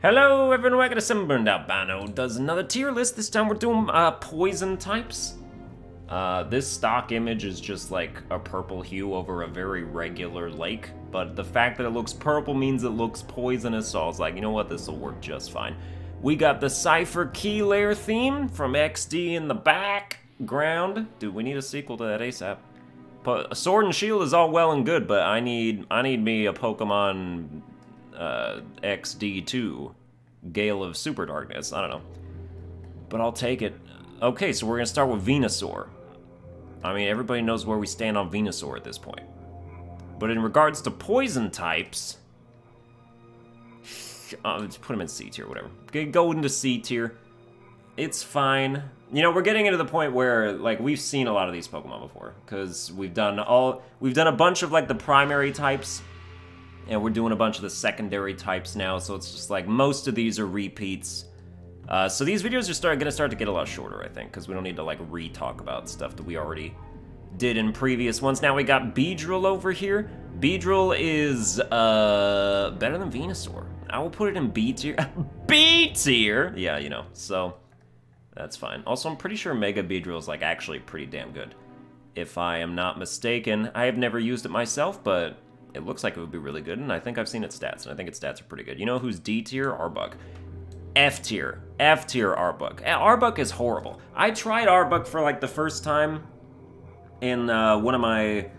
Hello everyone, welcome to Sunburned Albino does another tier list. This time we're doing poison types. This stock image is just like a purple hue over a very regular lake, but the fact that it looks purple means it looks poisonous, so I was like, you know what, this will work just fine. We got the Cypher Key Layer theme from XD in the background. Dude, we need a sequel to that ASAP. But Sword and Shield is all well and good, but I need me a Pokemon XD2, Gale of Super Darkness, I don't know. But I'll take it. Okay, so we're gonna start with Venusaur. I mean, everybody knows where we stand on Venusaur at this point. But in regards to poison types, let's put him in C tier, whatever. Go into C tier. It's fine. You know, we're getting into the point where, like, we've seen a lot of these Pokemon before, because we've done a bunch of, like, the primary types, and we're doing a bunch of the secondary types now, so it's just like most of these are repeats. So these videos are gonna start to get a lot shorter, I think, because we don't need to like re-talk about stuff that we already did in previous ones. Now we got Beedrill over here. Beedrill is better than Venusaur. I will put it in B tier. B tier! Yeah, you know, so that's fine. Also, I'm pretty sure Mega Beedrill is like actually pretty damn good, if I am not mistaken. I have never used it myself, but it looks like it would be really good, and I think I've seen its stats, and I think its stats are pretty good. You know who's D tier? Arbok. F tier. F tier Arbok. Arbok is horrible. I tried Arbok for like the first time in one of my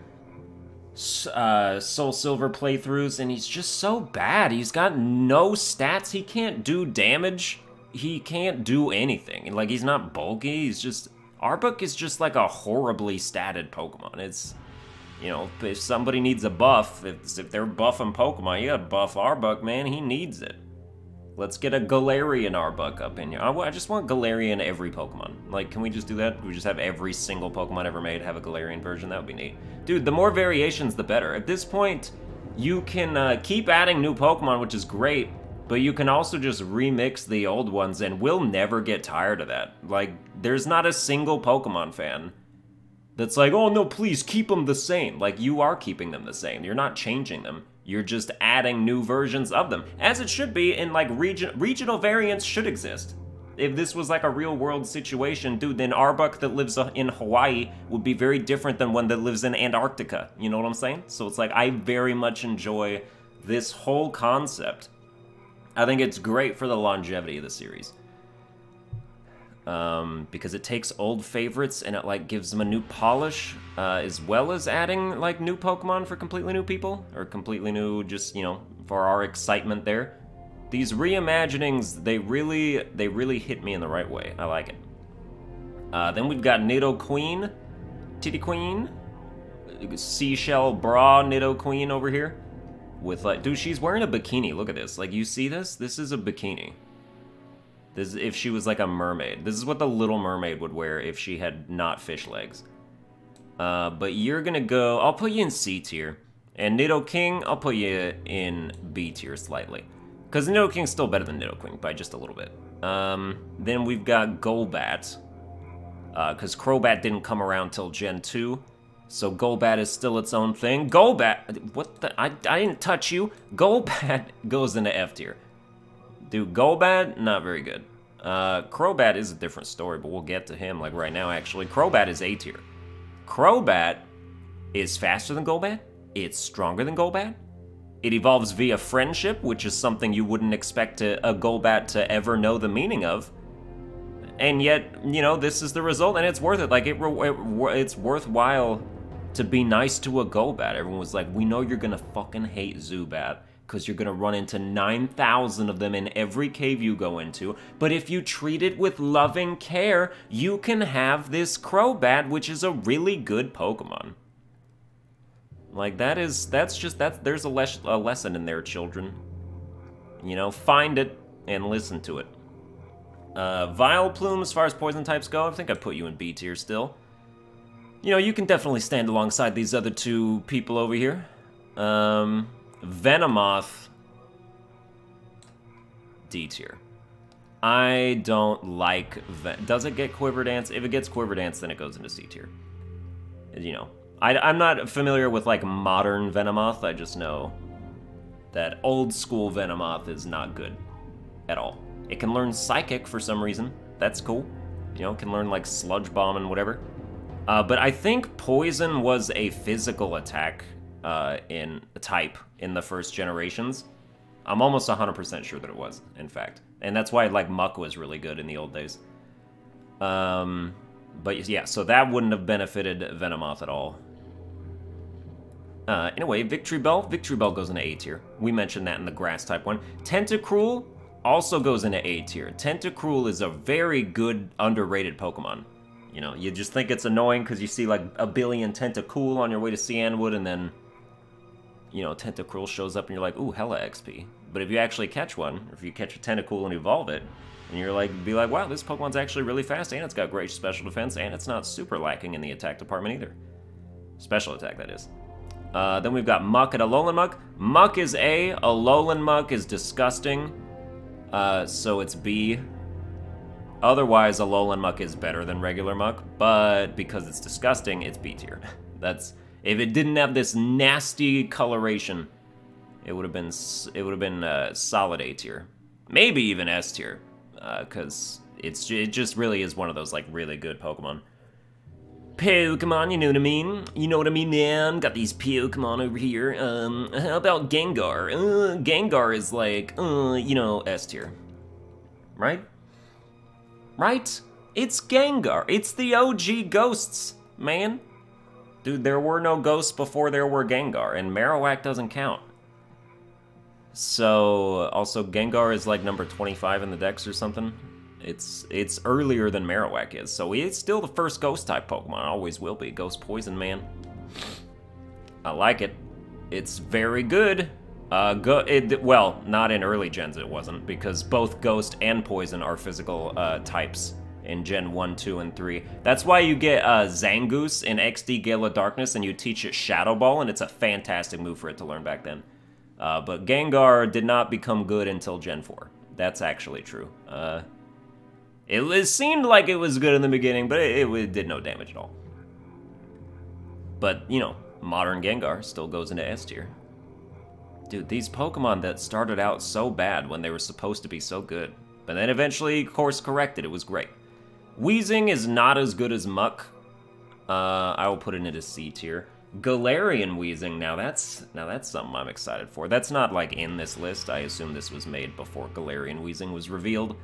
Soul Silver playthroughs, and he's just so bad. He's got no stats. He can't do damage. He can't do anything. Like, he's not bulky. He's just... Arbok is just like a horribly statted Pokemon. It's... You know, if somebody needs a buff, if they're buffing Pokemon, you gotta buff Arbok, man. He needs it. Let's get a Galarian Arbok up in here. I just want Galarian every Pokemon. Like, can we just do that? We just have every single Pokemon ever made have a Galarian version? That would be neat. Dude, the more variations, the better. At this point, you can keep adding new Pokemon, which is great, but you can also just remix the old ones, and we'll never get tired of that. Like, there's not a single Pokemon fan that's like, oh no, please keep them the same. Like, you are keeping them the same. You're not changing them. You're just adding new versions of them. As it should be, and like regional variants should exist. If this was like a real world situation, dude, then Arbok that lives in Hawaii would be very different than one that lives in Antarctica. You know what I'm saying? So it's like, I very much enjoy this whole concept. I think it's great for the longevity of the series. Because it takes old favorites and it like gives them a new polish, as well as adding like new Pokemon for completely new people, or completely new, just, you know, for our excitement there. These reimaginings, they really hit me in the right way. I like it. Then we've got Nidoqueen, Titty Queen, Seashell Bra Nidoqueen over here, with like, dude, she's wearing a bikini. Look at this. Like, you see this? This is a bikini. This is if she was like a mermaid. This is what the Little Mermaid would wear if she had not fish legs. But you're gonna go... I'll put you in C tier. And Nidoking, I'll put you in B tier slightly. Because Nidoking's still better than Nidoqueen by just a little bit. Then we've got Golbat. Because Crobat didn't come around till Gen 2. So Golbat is still its own thing. Golbat... What the... I didn't touch you. Golbat goes into F tier. Dude, Golbat, not very good. Crobat is a different story, but we'll get to him, like, right now, actually. Crobat is A tier. Crobat is faster than Golbat. It's stronger than Golbat. It evolves via friendship, which is something you wouldn't expect a Golbat to ever know the meaning of. And yet, you know, this is the result, and it's worth it. Like, it's worthwhile to be nice to a Golbat. Everyone was like, we know you're gonna fucking hate Zubat, because you're gonna run into 9,000 of them in every cave you go into, but if you treat it with loving care, you can have this Crobat, which is a really good Pokemon. Like, there's a lesson in there, children. You know, find it and listen to it. Vileplume, as far as poison types go, I think I put you in B tier still. You know, you can definitely stand alongside these other two people over here. Venomoth, D tier. I don't like... Does it get Quiver Dance? If it gets Quiver Dance, then it goes into C tier. You know, I'm not familiar with, like, modern Venomoth. I just know that old school Venomoth is not good. at all. It can learn Psychic for some reason. That's cool. You know, it can learn like Sludge Bomb and whatever. But I think Poison was a physical attack in type in the first generations. I'm almost 100% sure that it was, in fact. And that's why, like, Muck was really good in the old days. But yeah, so that wouldn't have benefited Venomoth at all. Anyway, Victory Bell. Victory Bell goes into A tier. We mentioned that in the grass type one. Tentacruel also goes into A tier. Tentacruel is a very good, underrated Pokemon. You know, you just think it's annoying because you see like a billion Tentacool on your way to Cianwood, and then, you know, Tentacruel shows up and you're like, ooh, hella XP. But if you actually catch one, or if you catch a Tentacool and evolve it, and you're like, be like, wow, this Pokemon's actually really fast, and it's got great special defense, and it's not super lacking in the attack department either. Special attack, that is. Then we've got Muck and Alolan Muck. Muck is A, Alolan Muck is disgusting, so it's B. Otherwise, Alolan Muck is better than regular Muck, but because it's disgusting, it's B tier. That's, if it didn't have this nasty coloration, it would have been solid A tier, maybe even S tier, because it just really is one of those like really good Pokemon. Pokemon, you know what I mean? You know what I mean, man? Got these Pokemon over here. How about Gengar? Gengar is like, you know, S tier, right? Right? It's Gengar. It's the OG ghosts, man. Dude, there were no ghosts before there were Gengar, and Marowak doesn't count. So, also, Gengar is like number 25 in the dex or something. It's earlier than Marowak is, so it's still the first ghost-type Pokemon. Always will be. Ghost Poison, man. I like it. It's very good. Well, not in early gens it wasn't, because both Ghost and Poison are physical types in Gen 1, 2, and 3. That's why you get Zangoose in XD Gale of Darkness, and you teach it Shadow Ball, and it's a fantastic move for it to learn back then. But Gengar did not become good until Gen 4. That's actually true. It seemed like it was good in the beginning, but it did no damage at all. But, you know, modern Gengar still goes into S tier. Dude, these Pokemon that started out so bad when they were supposed to be so good, but then eventually course corrected, it was great. Weezing is not as good as Muck. I will put it into C tier. Galarian Weezing, now that's something I'm excited for. That's not like in this list. I assume this was made before Galarian Weezing was revealed.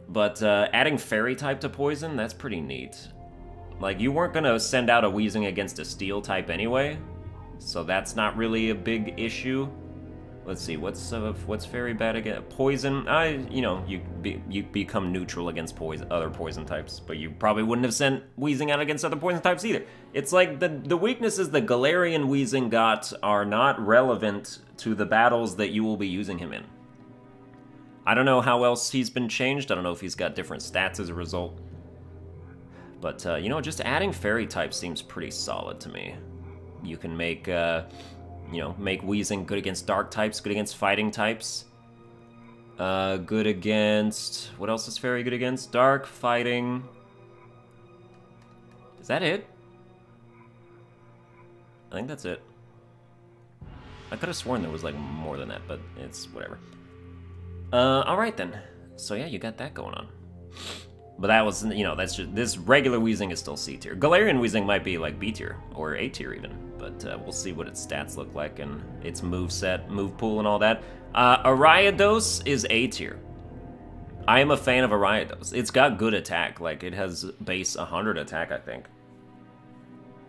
But adding Fairy type to Poison, that's pretty neat. Like, you weren't gonna send out a Weezing against a Steel type anyway, so that's not really a big issue. Let's see, what's Fairy bad against? Poison, you know, you become neutral against other poison types, but you probably wouldn't have sent Weezing out against other poison types either. It's like the weaknesses that Galarian Weezing got are not relevant to the battles that you will be using him in. I don't know how else he's been changed. I don't know if he's got different stats as a result. But, you know, just adding Fairy type seems pretty solid to me. You can make, you know, make Weezing good against Dark types, good against Fighting types. Good against... What else is Fairy good against? Dark, Fighting... Is that it? I think that's it. I could have sworn there was, like, more than that, but it's whatever. Alright then. So yeah, you got that going on. But that was, you know, that's just, this regular Weezing is still C tier. Galarian Weezing might be like B tier, or A tier even. But we'll see what its stats look like and its moveset, move pool and all that. Ariados is A tier. I am a fan of Ariados. It's got good attack, like it has base 100 attack, I think.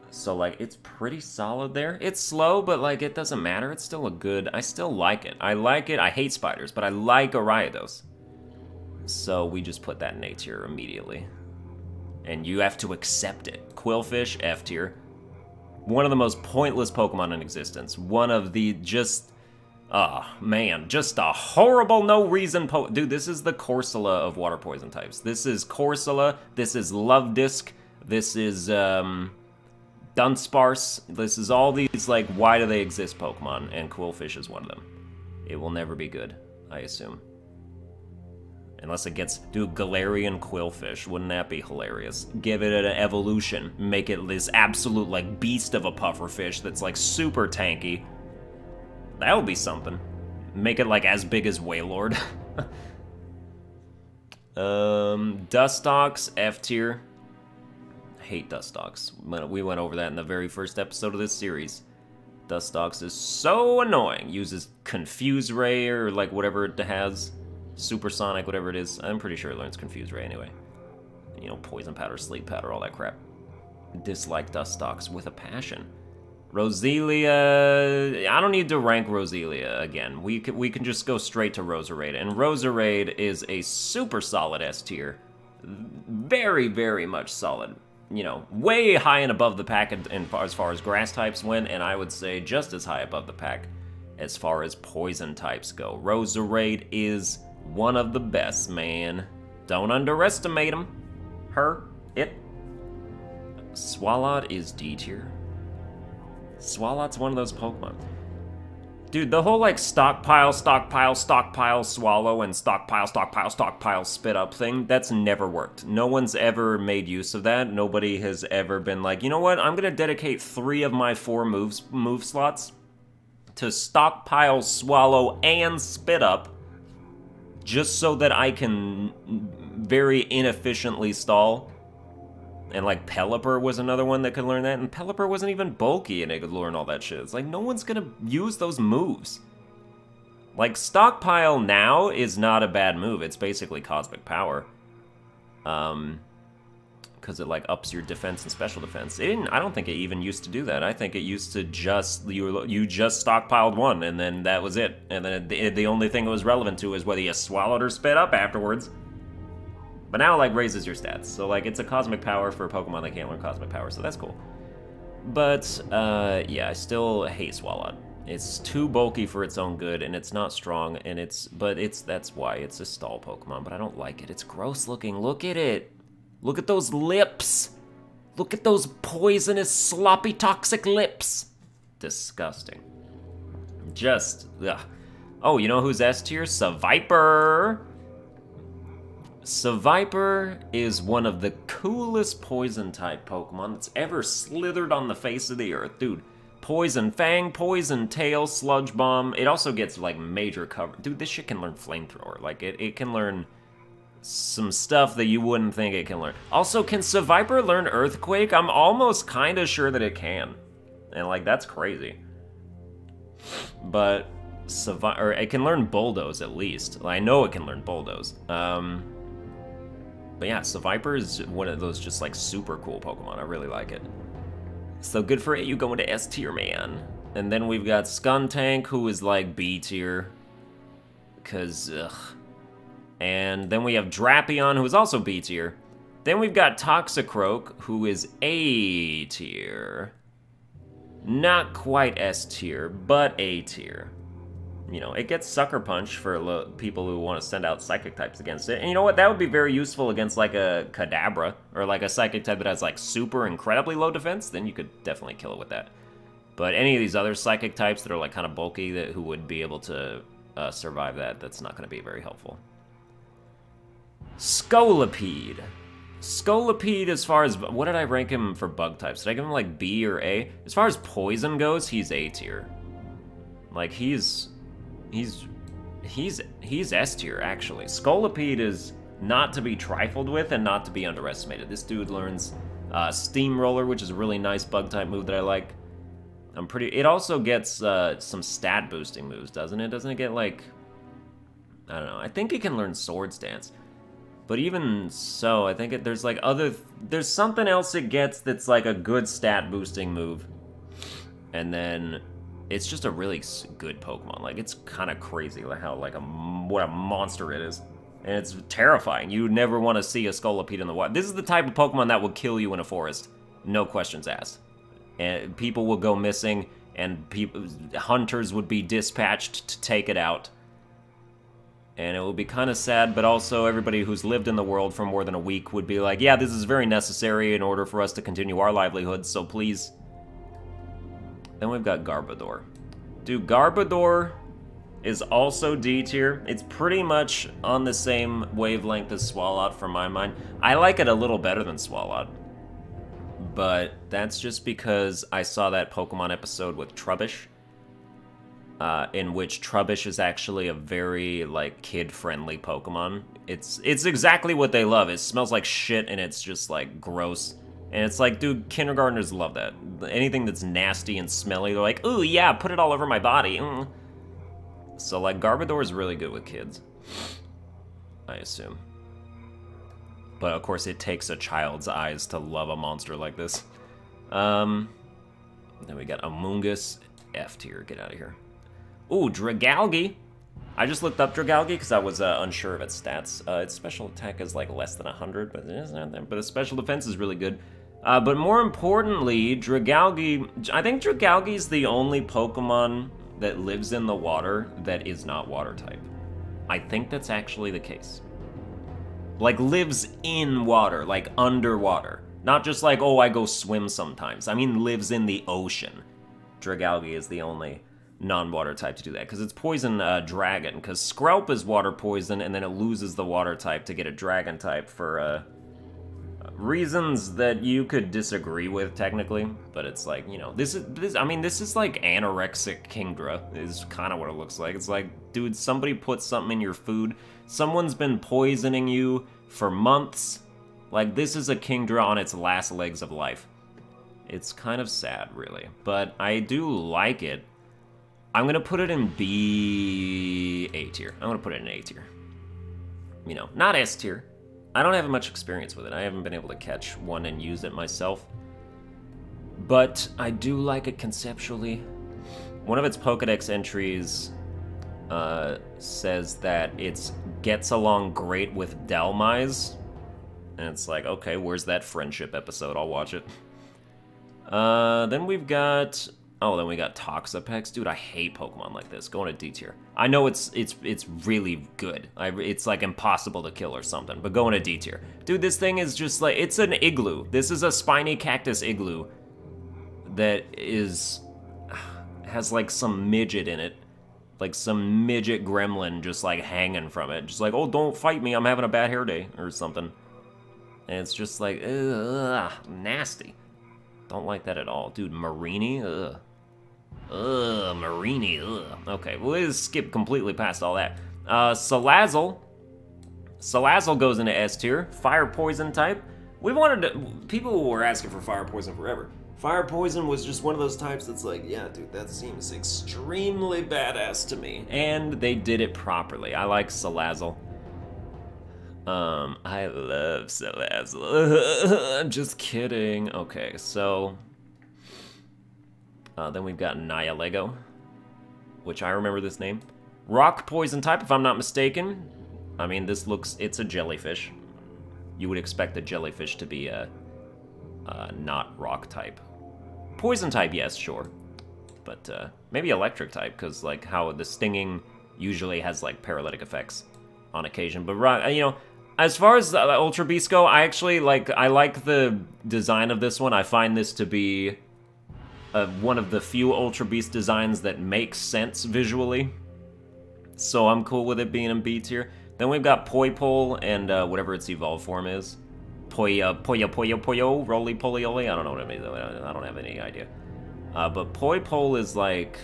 So, like, it's pretty solid there. It's slow, but, like, it doesn't matter. It's still a good... I still like it. I like it. I hate spiders, but I like Ariados. So, we just put that in A tier immediately. And you have to accept it. Quillfish, F tier. One of the most pointless Pokemon in existence. One of the just... Oh, man. Just a horrible, no-reason Dude, this is the Corsola of water poison types. This is Corsola. This is Lovedisk. This is, Dunsparce. This is all these, like, why do they exist Pokemon, and Quillfish is one of them. It will never be good, I assume. Unless it gets, dude, Galarian Quillfish, wouldn't that be hilarious? Give it an evolution, make it this absolute, like, beast of a pufferfish that's, like, super tanky. That would be something. Make it, like, as big as Wailord. Dustox, F tier. Hate Dustox. We went over that in the very first episode of this series. Dustox is so annoying. Uses Confuse Ray or like whatever it has. Supersonic, whatever it is. I'm pretty sure it learns Confuse Ray anyway. You know, Poison Powder, Sleep Powder, all that crap. Dislike Dustox with a passion. Roselia, I don't need to rank Roselia again. We can just go straight to Roserade. And Roserade is a super solid S tier. Very, very much solid. You know, way high and above the pack as far as grass types went, and I would say just as high above the pack as far as poison types go. Roserade is one of the best, man. Don't underestimate him. Her. It. Swalot is D tier. Swalot's one of those Pokemon. Dude, the whole, like, stockpile, swallow, and stockpile, spit up thing, that's never worked. No one's ever made use of that. Nobody has ever been like, you know what, I'm gonna dedicate 3 of my 4 move slots to stockpile, swallow, and spit up, just so that I can very inefficiently stall. And, like, Pelipper was another one that could learn that, and Pelipper wasn't even bulky and it could learn all that shit. It's like, no one's gonna use those moves. Like, Stockpile now is not a bad move. It's basically Cosmic Power. Because it, like, ups your defense and special defense. I don't think it even used to do that. I think it used to just, you just stockpiled 1, and then that was it. And then the only thing it was relevant to is whether you swallowed or spit up afterwards. But now, like, raises your stats. So, like, it's a Cosmic Power for a Pokemon that can't learn Cosmic Power, so that's cool. But, yeah, I still hate Swalot. It's too bulky for its own good, and it's not strong, and that's why it's a stall Pokemon, but I don't like it. It's gross looking. Look at it. Look at those lips. Look at those poisonous, sloppy, toxic lips. Disgusting. Just, ugh. Oh, you know who's S tier? Seviper. Seviper is one of the coolest poison-type Pokemon that's ever slithered on the face of the earth. Dude, Poison Fang, Poison Tail, Sludge Bomb. It also gets, like, major cover. Dude, this shit can learn Flamethrower. Like, it can learn some stuff that you wouldn't think it can learn. Also, can Seviper learn Earthquake? I'm almost kind of sure that it can. And, like, that's crazy. But it can learn Bulldoze, at least. I know it can learn Bulldoze. But yeah, Seviper is one of those just, like, super cool Pokemon. I really like it. So good for it, you going to S tier, man. And then we've got Skuntank, who is, like, B tier. Because, ugh. And then we have Drapion, who is also B tier. Then we've got Toxicroak, who is A tier. Not quite S tier, but A tier. You know, it gets Sucker Punch for people who want to send out Psychic types against it. And you know what? That would be very useful against, like, a Kadabra, or, like, a Psychic type that has, like, super incredibly low defense. Then you could definitely kill it with that. But any of these other Psychic types that are, like, kind of bulky, who would be able to survive that, that's not going to be very helpful. Scolipede. Scolipede, as far as... What did I rank him for bug types? Did I give him, like, B or A? As far as poison goes, he's A tier. Like, He's S tier, actually. Scolipede is not to be trifled with and not to be underestimated. This dude learns Steamroller, which is a really nice bug-type move that I like. It also gets some stat-boosting moves, doesn't it? Doesn't it get, like... I don't know. I think it can learn Swords Dance. But even so, I think there's, like, there's something else it gets that's, like, a good stat-boosting move. And then... It's just a really good Pokemon. Like, it's kind of crazy how, like, what a monster it is. And it's terrifying. You never want to see a Scolipede in the wild. This is the type of Pokemon that will kill you in a forest. No questions asked. And people will go missing, and hunters would be dispatched to take it out. And it will be kind of sad, but also everybody who's lived in the world for more than a week would be like, yeah, this is very necessary in order for us to continue our livelihood, so please... Then we've got Garbodor. Dude, Garbodor is also D tier. It's pretty much on the same wavelength as Swalot for my mind. I like it a little better than Swalot. But that's just because I saw that Pokemon episode with Trubbish. in which Trubbish is actually a very, like, kid-friendly Pokemon. It's exactly what they love. It smells like shit, and it's just, like, gross. And it's like, dude, kindergartners love that. Anything that's nasty and smelly, they're like, ooh, yeah, put it all over my body. Mm. So, like, Garbodor is really good with kids, I assume. But, of course, it takes a child's eyes to love a monster like this. Then we got Amoonguss, F tier, get out of here. Ooh, Dragalge. I just looked up Dragalge because I was unsure of its stats. Its special attack is like less than 100, but it is not there. But its special defense is really good. But more importantly, Dragalge, I think Dragalge is the only Pokemon that lives in the water that is not water type. I think that's actually the case. Like, lives in water, like underwater. Not just like, oh, I go swim sometimes. I mean, lives in the ocean. Dragalge is the only non-water type to do that, because it's Poison Dragon, because Skrelp is water poison, and then it loses the water type to get a Dragon type for reasons that you could disagree with, technically, but it's like, you know, this is like anorexic Kingdra, is kind of what it looks like. It's like, dude, somebody put something in your food, someone's been poisoning you for months, like, this is a Kingdra on its last legs of life. It's kind of sad, really, but I do like it. I'm gonna put it in A tier. I'm gonna put it in A tier. You know, not S tier. I don't have much experience with it. I haven't been able to catch one and use it myself. But I do like it conceptually. One of its Pokedex entries says that it gets along great with Dhelmise. And it's like, okay, where's that friendship episode? I'll watch it. Then we've got... Oh, then we got Toxapex. Dude, I hate Pokemon like this. Going to D tier. I know it's really good. It's like impossible to kill or something, but going to D tier. Dude, this thing is just like, it's an igloo. This is a spiny cactus igloo that has like some midget in it. Like some midget gremlin just like hanging from it. Just like, oh, don't fight me, I'm having a bad hair day or something. And it's just like, ugh, nasty. Don't like that at all. Dude, Marini, ugh. Ugh, Marini, ugh. Okay, we'll just skip completely past all that. Salazzle. Salazzle goes into S tier. Fire Poison type. We wanted to... People were asking for Fire Poison forever. Fire Poison was just one of those types that's like, yeah, dude, that seems extremely badass to me. And they did it properly. I like Salazzle. I love Salazzle. I'm just kidding. Okay, so... then we've got Nihilego, which I remember this name. Rock Poison type, if I'm not mistaken. I mean, this looks... It's a jellyfish. You would expect a jellyfish to be a... not rock type. Poison type, yes, sure. But, maybe electric type, because, like, how the stinging usually has, like, paralytic effects on occasion. But, you know... As far as Ultra Beasts go, I actually I like the design of this one. I find this to be one of the few Ultra Beast designs that makes sense visually. So I'm cool with it being in B tier. Then we've got Poipole and whatever its evolved form is. Poyo, roly-poly-oly. I don't know what it means. I don't have any idea. But Poipole is like...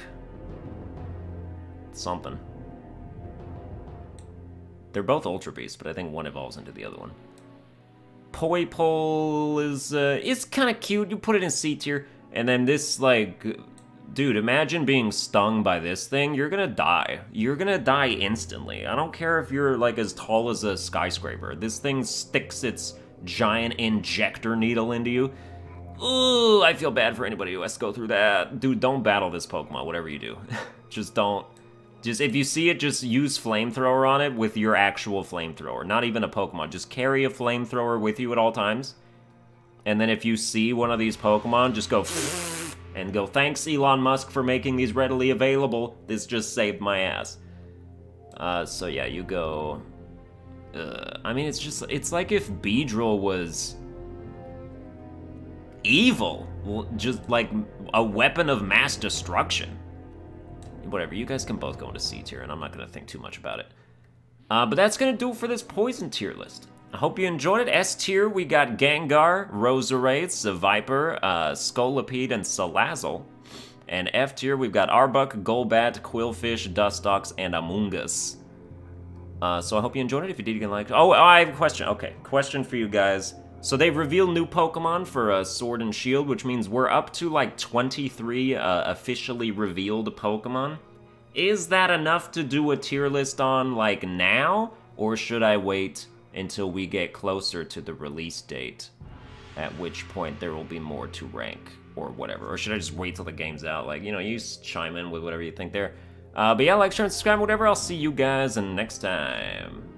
something. They're both Ultra Beasts, but I think one evolves into the other one. Poipole is kind of cute. You put it in C tier, and then this, like... Dude, imagine being stung by this thing. You're gonna die. You're gonna die instantly. I don't care if you're, like, as tall as a skyscraper. This thing sticks its giant injector needle into you. Ooh, I feel bad for anybody who has to go through that. Dude, don't battle this Pokemon, whatever you do. Just don't. Just, if you see it, just use Flamethrower on it with your actual Flamethrower. Not even a Pokemon. Just carry a Flamethrower with you at all times. And then if you see one of these Pokemon, just go... and go, thanks, Elon Musk, for making these readily available. This just saved my ass. So yeah, you go... I mean, it's like if Beedrill was... evil. Just like a weapon of mass destruction. Whatever, you guys can both go into C tier, and I'm not going to think too much about it. But that's going to do it for this poison tier list. I hope you enjoyed it. S tier, we got Gengar, Roserade, Seviper, Scolipede, and Salazzle. And F tier, we've got Arbok, Golbat, Quillfish, Dustox, and Amoonguss. So I hope you enjoyed it. If you did, you can like... Oh, I have a question. Okay, question for you guys. So they've revealed new Pokemon for Sword and Shield, which means we're up to like 23 officially revealed Pokemon. Is that enough to do a tier list on like now? Or should I wait until we get closer to the release date? At which point there will be more to rank or whatever. Or should I just wait till the game's out? Like, you know, you chime in with whatever you think there. But yeah, like, share, and subscribe, whatever. I'll see you guys next time.